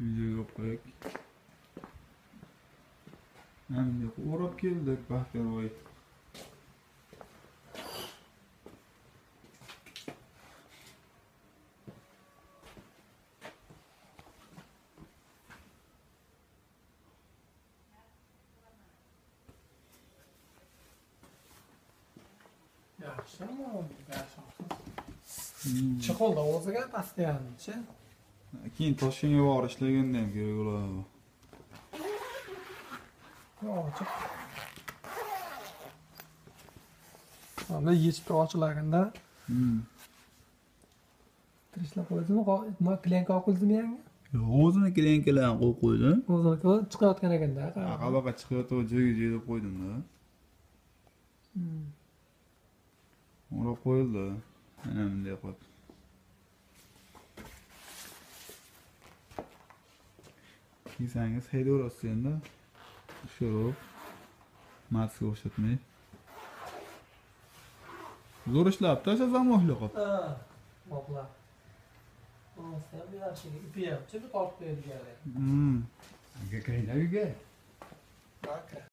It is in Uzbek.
Videoga qo'yik. Endi o'rab keldik Baxtiyorboy. Yaxshimi? Chiqildi o'ziga pastgancha. Keyin Toshkentga borib ishlaganda ham kerak bo'ladi. Ochiq. Mana yechib ochilaganda tirishlar qo'ydimi? Nima klenka olib qo'ydimi yangi? Yo'q, o'zini klenkalarni qo'yib qo'ydim. O'zini chiqayotgan ekanda. Qabaqa chiqayotgan joyga deb qo'ydim-da. O'rab qo'yildi. Mana bunday qilib. Kiysangiz haydaverasiz endi. Tushirib, Marsga o'xshatmay. Zo'r ishlab tasha zamohli qilib. Boblar. Sen bir yaxshi ipi ham chiqib olib qo'yadiganlar. Aka, Aka.